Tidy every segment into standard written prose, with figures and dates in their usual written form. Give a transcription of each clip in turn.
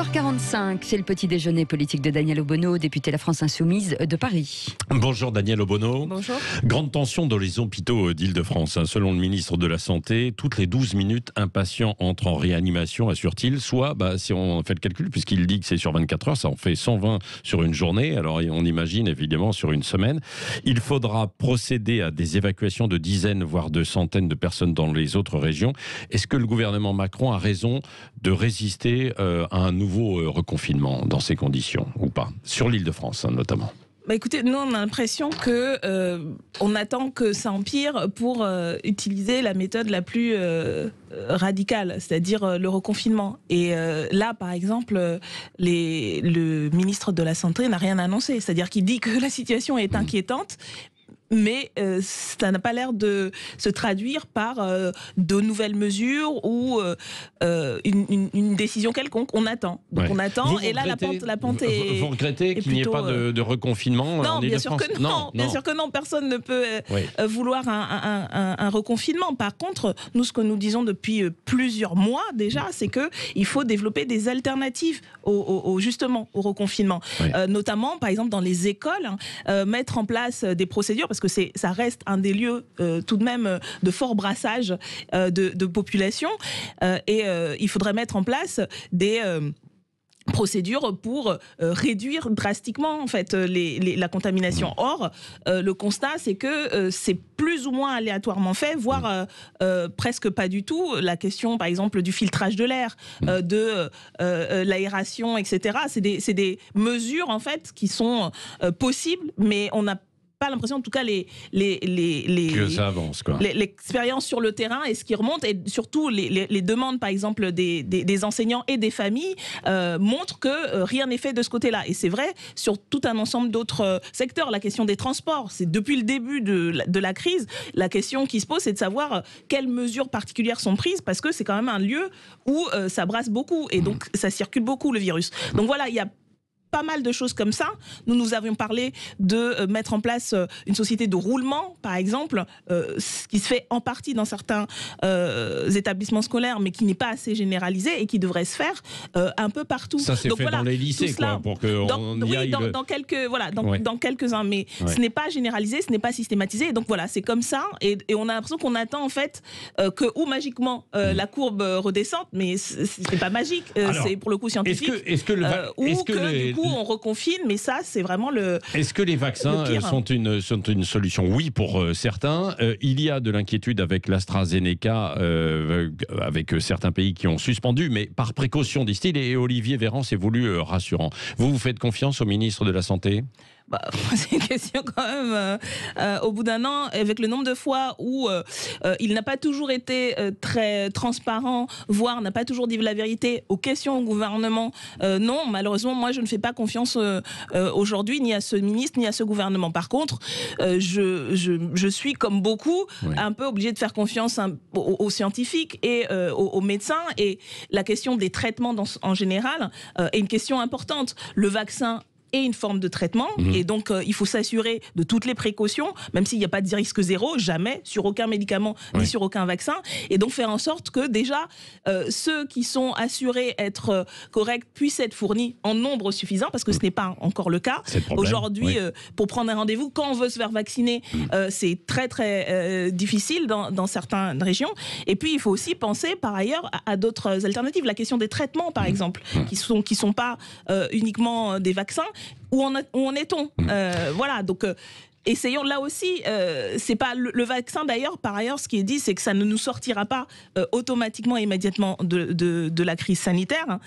7h45, c'est le petit déjeuner politique de Daniel Obono, député La France Insoumise de Paris. Bonjour Daniel Obono. Bonjour. Grande tension dans les hôpitaux d'Île-de-France. Selon le ministre de la Santé, toutes les 12 minutes, un patient entre en réanimation, assure-t-il. Soit, si on fait le calcul, puisqu'il dit que c'est sur 24 heures, ça en fait 120 sur une journée. Alors on imagine évidemment sur une semaine. Il faudra procéder à des évacuations de dizaines, voire de centaines de personnes dans les autres régions. Est-ce que le gouvernement Macron a raison de résister à un nouveau reconfinement dans ces conditions ou pas, sur l'Île-de-France notamment? Écoutez, nous on a l'impression que on attend que ça empire pour utiliser la méthode la plus radicale, c'est-à-dire le reconfinement. Et là, par exemple, le ministre de la Santé n'a rien annoncé, c'est-à-dire qu'il dit que la situation est inquiétante. Mais ça n'a pas l'air de se traduire par de nouvelles mesures ou une décision quelconque. On attend. Donc on attend. Et là, la pente est. Vous regrettez qu'il n'y ait pas de reconfinement en Île-de-France ? Non, bien sûr que non. Personne ne peut vouloir un reconfinement. Par contre, nous, ce que nous disons depuis plusieurs mois déjà, c'est que il faut développer des alternatives justement au reconfinement. Notamment, par exemple, dans les écoles, mettre en place des procédures, parce que ça reste un des lieux tout de même de fort brassage de population, et il faudrait mettre en place des procédures pour réduire drastiquement en fait la contamination. Or, le constat c'est que c'est plus ou moins aléatoirement fait, voire presque pas du tout. La question par exemple du filtrage de l'air, de l'aération, etc. C'est des mesures en fait qui sont possibles, mais on n'a pas l'impression, en tout cas, que ça avance, quoi. L'expérience sur le terrain et ce qui remonte, et surtout les demandes, par exemple, des enseignants et des familles, montrent que rien n'est fait de ce côté-là. Et c'est vrai sur tout un ensemble d'autres secteurs. La question des transports, c'est depuis le début de la crise, la question qui se pose, c'est de savoir quelles mesures particulières sont prises, parce que c'est quand même un lieu où ça brasse beaucoup, et donc ça circule beaucoup, le virus. Donc voilà, il y a pas mal de choses comme ça. Nous avions parlé de mettre en place une société de roulement, par exemple, ce qui se fait en partie dans certains établissements scolaires, mais qui n'est pas assez généralisé et qui devrait se faire un peu partout. Ça s'est fait dans les lycées, quoi, pour qu'on y aille. Dans quelques-uns, mais ce n'est pas généralisé, ce n'est pas systématisé. Et donc voilà, c'est comme ça, et on a l'impression qu'on attend en fait que ou magiquement la courbe redescende, mais c'est pas magique. C'est pour le coup scientifique. Du coup, on reconfine, mais ça, c'est vraiment le. Est-ce que les vaccins sont une solution? Oui, pour certains. Il y a de l'inquiétude avec l'AstraZeneca, avec certains pays qui ont suspendu, mais par précaution, disent-ils, et Olivier Véran s'est voulu rassurant. Vous faites confiance au ministre de la Santé ? C'est une question quand même, au bout d'un an, avec le nombre de fois où il n'a pas toujours été très transparent, voire n'a pas toujours dit la vérité aux questions au gouvernement. Non, malheureusement, moi je ne fais pas confiance aujourd'hui ni à ce ministre ni à ce gouvernement. Par contre, je suis comme beaucoup un peu obligée de faire confiance aux scientifiques et aux médecins, et la question des traitements en général est une question importante. Le vaccin et une forme de traitement, et donc il faut s'assurer de toutes les précautions, même s'il n'y a pas de risque zéro, jamais, sur aucun médicament ni sur aucun vaccin, et donc faire en sorte que déjà ceux qui sont assurés être corrects puissent être fournis en nombre suffisant, parce que ce n'est pas encore le cas. Aujourd'hui, pour prendre un rendez-vous, quand on veut se faire vacciner, c'est très très difficile dans certaines régions, et puis il faut aussi penser par ailleurs à d'autres alternatives. La question des traitements par exemple, qui sont pas uniquement des vaccins. Où en est-on? Voilà, donc essayons là aussi. C'est pas le vaccin d'ailleurs. Par ailleurs, ce qui est dit, c'est que ça ne nous sortira pas automatiquement, immédiatement de la crise sanitaire,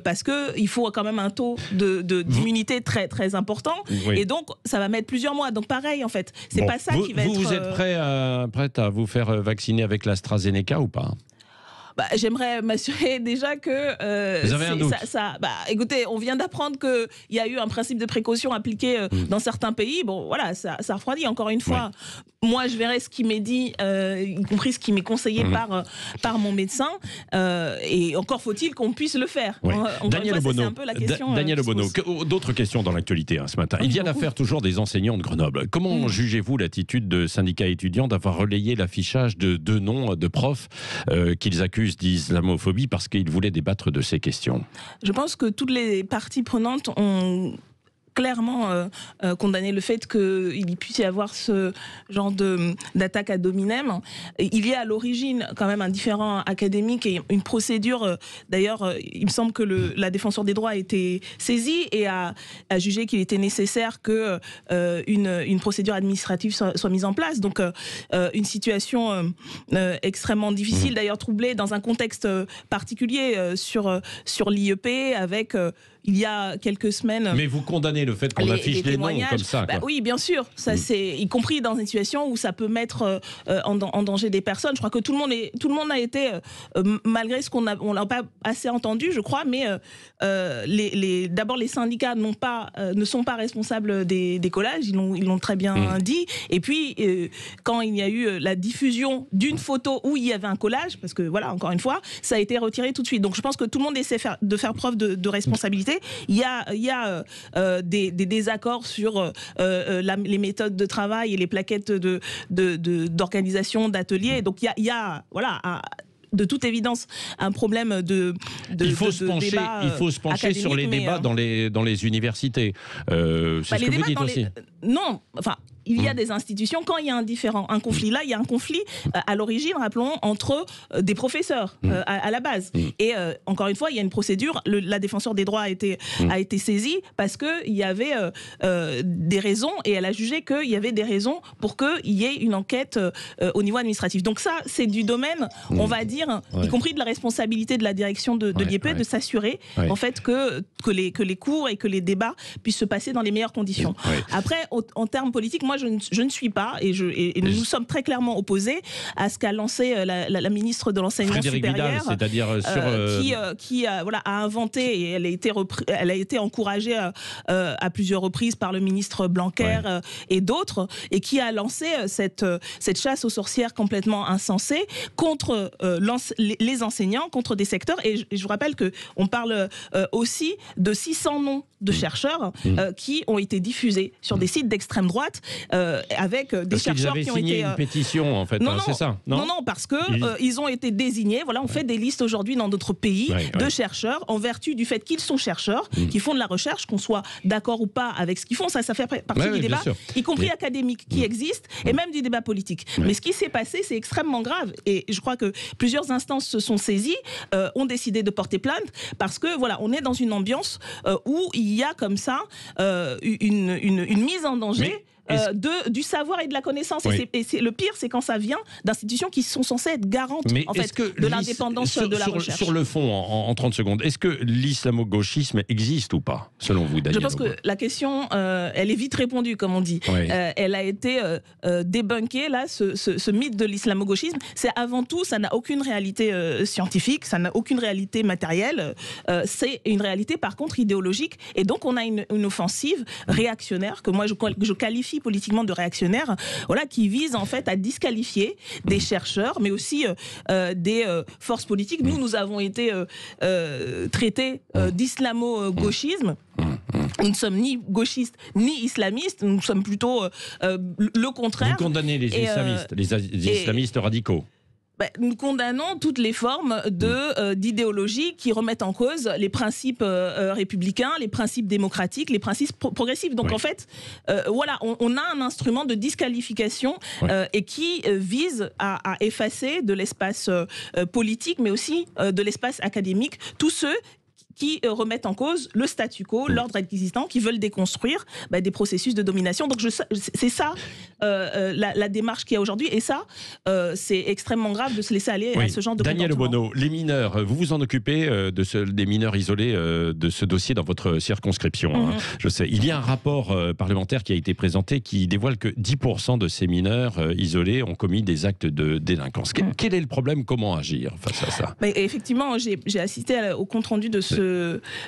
parce que il faut quand même un taux d'immunité très très important, et donc ça va mettre plusieurs mois. Donc pareil, en fait, c'est pas ça qui va être. Vous êtes prête à vous faire vacciner avec l'AstraZeneca ou pas? J'aimerais m'assurer déjà que vous avez un doute. Écoutez, on vient d'apprendre qu'il y a eu un principe de précaution appliqué dans certains pays. Bon, voilà, ça refroidit. Encore une fois, moi, je verrai ce qui m'est dit, y compris ce qui m'est conseillé par mon médecin. Et encore faut-il qu'on puisse le faire. Daniel Obono, c'est un peu la question. Daniel Obono, d'autres questions dans l'actualité ce matin. Il y a l'affaire toujours des enseignants de Grenoble. Comment jugez-vous l'attitude de syndicats étudiants d'avoir relayé l'affichage de deux noms de profs qu'ils accusent plus d'islamophobie parce qu'il voulait débattre de ces questions. Je pense que toutes les parties prenantes ont clairement condamné le fait qu'il puisse y avoir ce genre d'attaque ad hominem. Il y a à l'origine quand même un différend académique et une procédure. D'ailleurs, il me semble que la défenseur des droits a été saisie et a jugé qu'il était nécessaire que une procédure administrative soit mise en place. Donc, une situation extrêmement difficile, d'ailleurs troublée dans un contexte particulier sur l'IEP avec... il y a quelques semaines... Mais vous condamnez le fait qu'on affiche les noms comme ça, quoi. Oui, bien sûr. Ça, c'est, y compris dans une situation où ça peut mettre en danger des personnes. Je crois que tout le monde a été, malgré ce qu'on l'a pas assez entendu, je crois, mais d'abord les syndicats ne sont pas responsables des collages, ils l'ont très bien dit. Et puis, quand il y a eu la diffusion d'une photo où il y avait un collage, parce que voilà, encore une fois, ça a été retiré tout de suite. Donc je pense que tout le monde essaie de faire preuve de responsabilité. Il y a des désaccords sur les méthodes de travail et les plaquettes d'organisation d'ateliers. Donc il y a voilà, de toute évidence un problème de il faut se pencher sur les débats dans les universités. C'est ce que vous dites aussi. Non, enfin... Il y a des institutions, quand il y a un conflit, là, il y a un conflit à l'origine, rappelons, entre des professeurs à la base. Et encore une fois, il y a une procédure, la défenseur des droits a été saisie parce qu'il y avait des raisons, et elle a jugé qu'il y avait des raisons pour qu'il y ait une enquête au niveau administratif. Donc ça, c'est du domaine, on va dire, y compris de la responsabilité de la direction de l'IEP, de s'assurer en fait que les cours et que les débats puissent se passer dans les meilleures conditions. Après, en termes politiques, moi, je ne suis pas, et nous nous sommes très clairement opposés à ce qu'a lancé la ministre de l'Enseignement supérieur, c'est-à-dire qui a inventé, et elle a été encouragée à plusieurs reprises par le ministre Blanquer et d'autres, et qui a lancé cette chasse aux sorcières complètement insensée contre les enseignants, contre des secteurs. Et je vous rappelle qu'on parle aussi de 600 noms de chercheurs qui ont été diffusés sur des sites d'extrême droite avec des chercheurs qui ont été... signé une pétition, en fait, c'est ça? Non, parce que ils ont été désignés. Voilà, on fait des listes aujourd'hui dans notre pays de chercheurs en vertu du fait qu'ils sont chercheurs, qui font de la recherche, qu'on soit d'accord ou pas avec ce qu'ils font. Ça fait partie du débat, y compris académique, qui existe, et même du débat politique. Mais ce qui s'est passé, c'est extrêmement grave. Et je crois que plusieurs instances se sont saisies, ont décidé de porter plainte, parce que voilà, on est dans une ambiance où il y a comme ça une mise en danger du savoir et de la connaissance. Et le pire, c'est quand ça vient d'institutions qui sont censées être garantes en fait, de l'indépendance de la recherche. Sur le fond, en 30 secondes, est-ce que l'islamo-gauchisme existe ou pas, selon vous, Daniel? Je pense que la question, elle est vite répondue, comme on dit. Elle a été débunkée, là, ce mythe de l'islamo-gauchisme. C'est avant tout, ça n'a aucune réalité scientifique, ça n'a aucune réalité matérielle. C'est une réalité, par contre, idéologique. Et donc, on a une offensive réactionnaire, que moi, je qualifie politiquement de réactionnaire, voilà, qui vise en fait à disqualifier des chercheurs, mais aussi des forces politiques. Nous avons été traités d'islamo-gauchisme. Nous ne sommes ni gauchistes ni islamistes, nous sommes plutôt le contraire. Vous condamnez les islamistes, les islamistes radicaux? Nous condamnons toutes les formes d'idéologie qui remettent en cause les principes républicains, les principes démocratiques, les principes progressifs. Donc en fait, voilà, on a un instrument de disqualification et qui vise à effacer de l'espace politique, mais aussi de l'espace académique tous ceux qui remettent en cause le statu quo, l'ordre existant, qui veulent déconstruire des processus de domination. Donc c'est ça la démarche qu'il y a aujourd'hui, et ça, c'est extrêmement grave de se laisser aller à ce genre de Daniel comportement. Obono, les mineurs, vous vous en occupez des mineurs isolés de ce dossier dans votre circonscription. Je sais. Il y a un rapport parlementaire qui a été présenté qui dévoile que 10% de ces mineurs isolés ont commis des actes de délinquance. Quel est le problème? Comment agir face à ça? Effectivement, j'ai assisté au compte-rendu de ce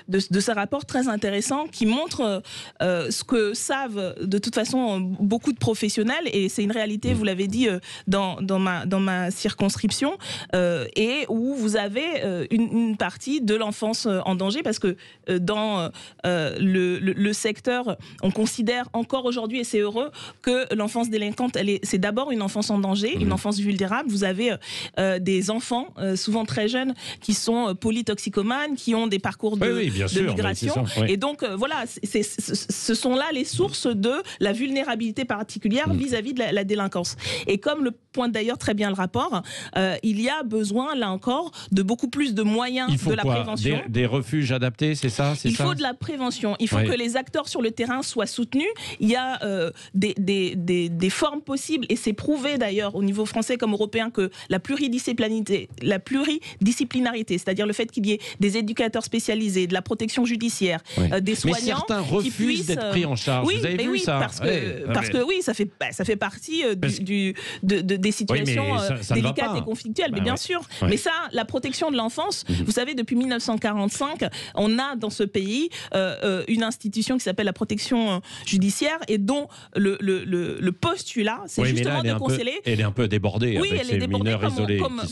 ce rapport très intéressant qui montre ce que savent de toute façon beaucoup de professionnels, et c'est une réalité, vous l'avez dit, dans ma circonscription, et où vous avez une partie de l'enfance en danger, parce que dans le secteur, on considère encore aujourd'hui, et c'est heureux, que l'enfance délinquante, c'est d'abord une enfance en danger, une enfance vulnérable. Vous avez des enfants, souvent très jeunes, qui sont polytoxicomanes, qui ont des parcours de migration. Et donc, voilà, ce sont là les sources de la vulnérabilité particulière vis-à-vis de la délinquance. Et comme le pointe d'ailleurs très bien le rapport, il y a besoin, là encore, de beaucoup plus de moyens de la prévention. Des refuges adaptés, c'est ça? Il faut de la prévention. Il faut que les acteurs sur le terrain soient soutenus. Il y a des formes possibles, et c'est prouvé d'ailleurs au niveau français comme européen, que la pluridisciplinarité, c'est-à-dire le fait qu'il y ait des éducateurs spécialisés, de la protection judiciaire, des soignants. Mais certains refusent d'être pris en charge. Oui, vous avez vu ça? Parce que oui, ça fait partie des situations délicates et conflictuelles, mais bien sûr. Mais ça, la protection de l'enfance, vous savez, depuis 1945, on a dans ce pays une institution qui s'appelle la protection judiciaire, et dont le postulat, c'est justement de conseiller. Elle est un peu débordée. Oui, avec elle est débordée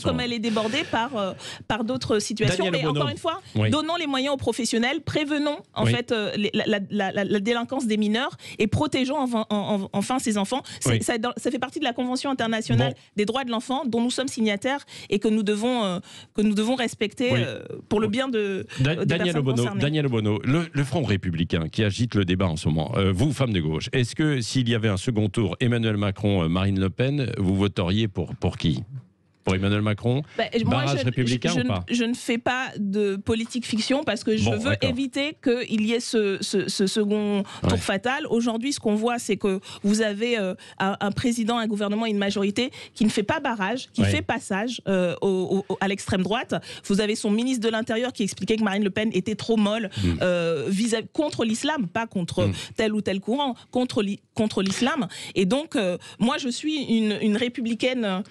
comme elle est débordée par d'autres situations. Mais encore une fois, donnons les moyens aux professionnels, prévenons en fait la délinquance des mineurs, et protégeons enfin ces enfants. Ça fait partie de la Convention internationale des droits de l'enfant, dont nous sommes signataires, et que nous devons respecter pour le bien des personnes concernées. Daniel Obono, le Front républicain qui agite le débat en ce moment, vous, femme de gauche, est-ce que s'il y avait un second tour, Emmanuel Macron, Marine Le Pen, vous voteriez pour qui? Pour Emmanuel Macron, barrage républicain ou pas? Je ne fais pas de politique fiction, parce que je veux éviter qu'il y ait ce second tour fatal. Aujourd'hui, ce qu'on voit, c'est que vous avez un président, un gouvernement et une majorité qui ne fait pas barrage, qui fait passage à l'extrême droite. Vous avez son ministre de l'Intérieur qui expliquait que Marine Le Pen était trop molle contre l'islam, pas contre tel ou tel courant, contre l'islam. Et donc, moi, je suis une républicaine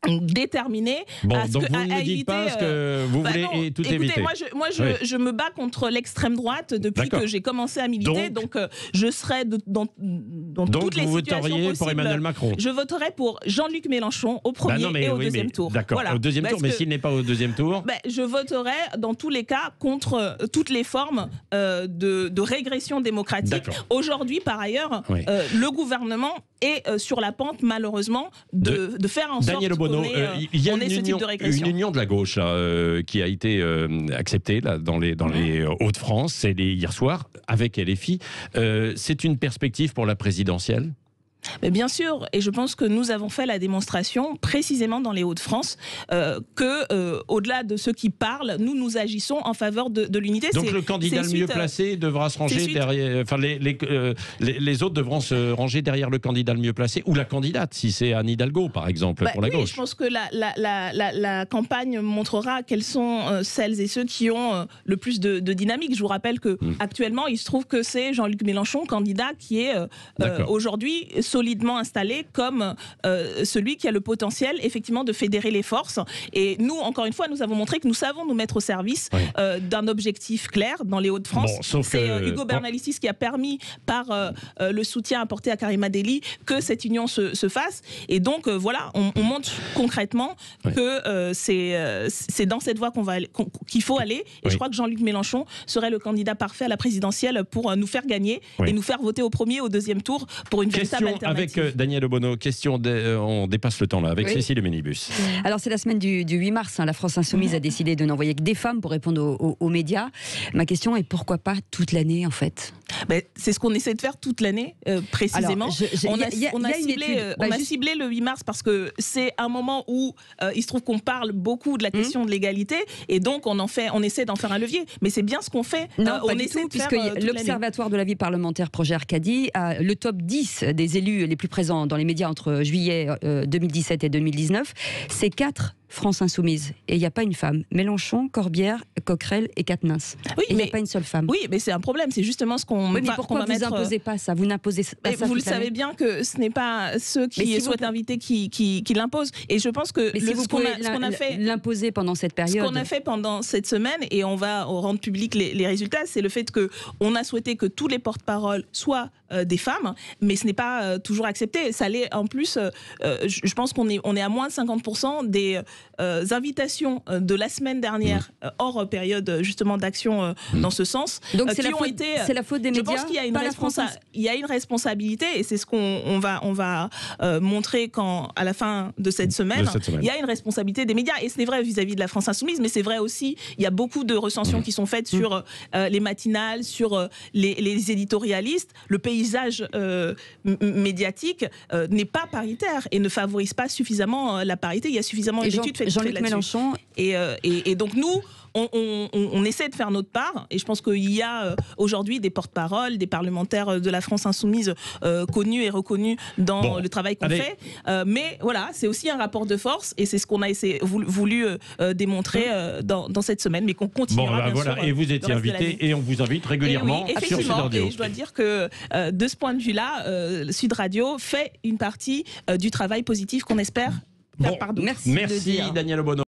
déterminée donc vous ne dites pas ce que vous voulez tout éviter. Moi, je me bats contre l'extrême droite depuis que j'ai commencé à militer, donc je serai dans toutes les situations possibles. Donc vous voteriez pour Emmanuel Macron? Je voterai pour Jean-Luc Mélenchon au premier et au deuxième tour. D'accord, au deuxième tour, mais s'il n'est pas au deuxième tour, je voterai dans tous les cas contre toutes les formes de régression démocratique. Aujourd'hui, par ailleurs, le gouvernement est sur la pente, malheureusement, de faire en sorte il y a une union de la gauche là, qui a été acceptée là, dans les Hauts-de-France, c'est hier soir, avec LFI. C'est une perspective pour la présidentielle? Mais bien sûr, et je pense que nous avons fait la démonstration précisément dans les Hauts-de-France que, au-delà de ceux qui parlent, nous agissons en faveur de l'unité. Donc le candidat le mieux placé devra se ranger derrière. Enfin, les autres devront se ranger derrière le candidat le mieux placé, ou la candidate, si c'est Anne Hidalgo par exemple pour la gauche. Je pense que la campagne montrera quels sont celles et ceux qui ont le plus de dynamique. Je vous rappelle que actuellement, il se trouve que c'est Jean-Luc Mélenchon, candidat, qui est aujourd'hui solidement installé comme celui qui a le potentiel effectivement de fédérer les forces. Et nous, encore une fois, nous avons montré que nous savons nous mettre au service d'un objectif clair dans les Hauts-de-France. C'est Hugo Bernalicis qui a permis, par le soutien apporté à Karima Delli, que cette union se fasse. Et donc voilà, on montre concrètement que c'est dans cette voie qu'il faut aller. Et je crois que Jean-Luc Mélenchon serait le candidat parfait à la présidentielle pour nous faire gagner et nous faire voter au premier, au deuxième tour pour une véritable alternative. Avec Daniel Obono, on dépasse le temps là, avec Cécile Ménibus. Alors c'est la semaine du 8 mars, la France Insoumise a décidé de n'envoyer que des femmes pour répondre aux médias. Ma question est pourquoi pas toute l'année en fait? C'est ce qu'on essaie de faire toute l'année, précisément. On a ciblé le 8 mars parce que c'est un moment où il se trouve qu'on parle beaucoup de la question de l'égalité, et donc on essaie d'en faire un levier. Mais c'est bien ce qu'on fait. Non, on essaie de puisque l'Observatoire de la vie parlementaire Projet Arcadie a le top 10 des élus les plus présents dans les médias entre juillet 2017 et 2019. C'est 4 France Insoumise et il n'y a pas une femme. Mélenchon, Corbière, Coquerel et Quatennens. Oui, et il n'y a pas une seule femme. Oui, mais c'est un problème. C'est justement ce qu'on Oui, mais va, pourquoi vous n'imposez pas ça? Vous n'imposez pas ça. Vous le savez bien que ce n'est pas ceux qui souhaitent inviter qui l'imposent. Et je pense que ce qu'on a fait, l'imposer pendant cette période. Ce qu'on a fait pendant cette semaine, et on va rendre public les résultats, c'est le fait qu'on a souhaité que tous les porte-paroles soient des femmes, mais ce n'est pas toujours accepté. Ça l'est en plus. Je pense qu'on est à moins de 50% des invitations de la semaine dernière, hors période justement d'action dans ce sens. Donc c'est la faute des médias. Je pense qu'il y a une responsabilité, et c'est ce qu'on va montrer à la fin de cette semaine. Il y a une responsabilité des médias, et c'est vrai vis-à-vis de la France Insoumise, mais c'est vrai aussi, il y a beaucoup de recensions qui sont faites sur les matinales, sur les éditorialistes. Le paysage médiatique n'est pas paritaire et ne favorise pas suffisamment la parité. Il y a suffisamment d'études faites Jean-Luc là-dessus. Mélenchon. Et donc nous, on essaie de faire notre part, et je pense qu'il y a aujourd'hui des porte-paroles, des parlementaires de la France Insoumise connus et reconnus dans le travail qu'on fait. Mais voilà, c'est aussi un rapport de force, et c'est ce qu'on a voulu démontrer dans cette semaine, mais qu'on continuera bien sûr. Et vous étiez invité, et on vous invite régulièrement sur Sud Radio. Et je dois dire que de ce point de vue-là, Sud Radio fait une partie du travail positif qu'on espère faire. Merci Daniel Obono.